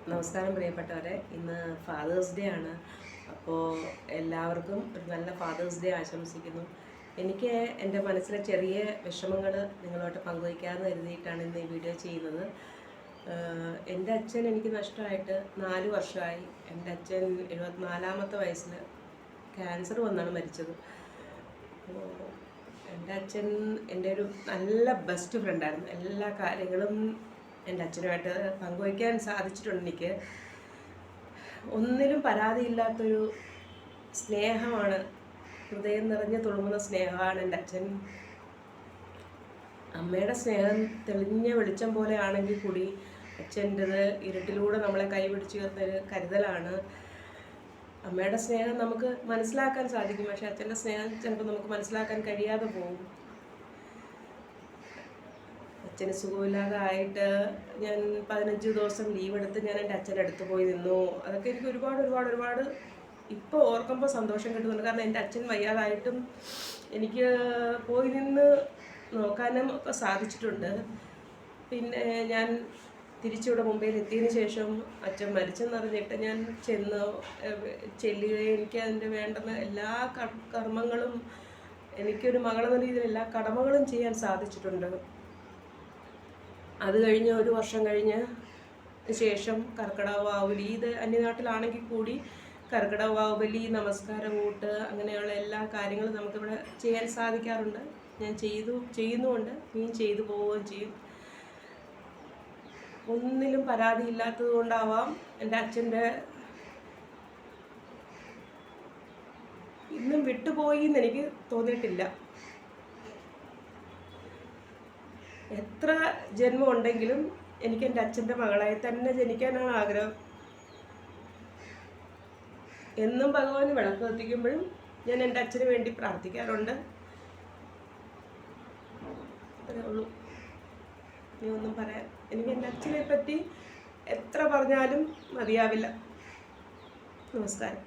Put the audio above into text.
നമസ്കാരം പ്രിയപ്പെട്ടവരെ. ഇന്ന് ഫാദേഴ്സ് ഡേ ആണ്. അപ്പോൾ എല്ലാവർക്കും ഒരു നല്ല ഫാദേഴ്സ് ഡേ ആശംസിക്കുന്നു. എനിക്ക് എൻ്റെ മനസ്സിലെ ചെറിയ വിഷമങ്ങൾ നിങ്ങളുമായിട്ട് പങ്കുവയ്ക്കാമെന്ന് കരുതിയിട്ടാണ് ഇന്ന് ഈ വീഡിയോ ചെയ്യുന്നത്. എൻ്റെ അച്ഛൻ എനിക്ക് നഷ്ടമായിട്ട് 4 വർഷമായി. എൻ്റെ അച്ഛൻ 74-ാമത്തെ വയസ്സിൽ ക്യാൻസർ വന്നാണ് മരിച്ചത്. എൻ്റെ അച്ഛൻ എൻ്റെ ഒരു നല്ല ബെസ്റ്റ് ഫ്രണ്ടായിരുന്നു. എല്ലാ കാര്യങ്ങളും എൻ്റെ അച്ഛനുമായിട്ട് പങ്കുവയ്ക്കാൻ സാധിച്ചിട്ടുണ്ട്. എനിക്ക് ഒന്നിലും പരാതിയില്ലാത്തൊരു സ്നേഹമാണ്, ഹൃദയം നിറഞ്ഞ് തുളുമ്പുന്ന സ്നേഹമാണ് എൻ്റെ അച്ഛൻ. അമ്മയുടെ സ്നേഹം തെളിഞ്ഞ വെളിച്ചം പോലെ ആണെങ്കിൽ കൂടി അച്ഛൻ്റെത് ഇരുട്ടിലൂടെ നമ്മളെ കൈപിടിച്ച് ഉയർന്നൊരു കരുതലാണ്. അമ്മയുടെ സ്നേഹം നമുക്ക് മനസ്സിലാക്കാൻ സാധിക്കും, പക്ഷെ അച്ഛൻ്റെ സ്നേഹം ചിലപ്പോൾ നമുക്ക് മനസ്സിലാക്കാൻ കഴിയാതെ പോകും. അച്ഛന് സുഖമില്ലാതെ ആയിട്ട് ഞാൻ 15 ദിവസം ലീവ് എടുത്ത് ഞാൻ എൻ്റെ അച്ഛൻ്റെ അടുത്ത് പോയി നിന്നു. അതൊക്കെ എനിക്ക് ഒരുപാട് ഇപ്പോൾ ഓർക്കുമ്പോൾ സന്തോഷം കിട്ടുന്നുണ്ട്. കാരണം എൻ്റെ അച്ഛൻ വയ്യാതായിട്ടും എനിക്ക് പോയി നിന്ന് നോക്കാനും ഒക്കെ സാധിച്ചിട്ടുണ്ട്. പിന്നെ ഞാൻ തിരിച്ചിവിടെ മുംബൈയിൽ എത്തിയതിന് ശേഷം അച്ഛൻ മരിച്ചെന്നറിഞ്ഞിട്ട് ഞാൻ ചെല്ലുകയും എനിക്ക് അതിൻ്റെ വേണ്ടുന്ന എല്ലാ കർമ്മങ്ങളും, എനിക്കൊരു മകളെന്ന രീതിയിൽ എല്ലാ കടമകളും ചെയ്യാൻ സാധിച്ചിട്ടുണ്ട്. അത് കഴിഞ്ഞ് 1 വർഷം കഴിഞ്ഞ് ശേഷം കർക്കിടക വാവുബലി, ഇത് അന്യനാട്ടിലാണെങ്കിൽ കൂടി കർക്കിടക വാവുബലി, നമസ്കാരം കൂട്ട്, അങ്ങനെയുള്ള എല്ലാ കാര്യങ്ങളും നമുക്കിവിടെ ചെയ്യാൻ സാധിക്കാറുണ്ട്. ഞാൻ ചെയ്യുന്നുമുണ്ട്, ഇനിയും ചെയ്തു പോവുകയും ചെയ്യും. ഒന്നിലും പരാതിയില്ലാത്തത് കൊണ്ടാവാം എൻ്റെ അച്ഛൻ്റെ ഇന്നും വിട്ടുപോയി എന്ന് എനിക്ക് തോന്നിയിട്ടില്ല. എത്ര ജന്മം ഉണ്ടെങ്കിലും എനിക്ക് എൻ്റെ അച്ഛൻ്റെ മകളായി തന്നെ ജനിക്കാനാണ് ആഗ്രഹം. എന്നും ഭഗവാന് വിളക്ക് കത്തിക്കുമ്പോഴും ഞാൻ എൻ്റെ അച്ഛന് വേണ്ടി പ്രാർത്ഥിക്കാറുണ്ട്. അത്രേ ഉള്ളൂ. ഇനി ഒന്നും പറയാൻ എനിക്ക് എൻ്റെ അച്ഛനെ പറ്റി എത്ര പറഞ്ഞാലും മതിയാവില്ല. നമസ്കാരം.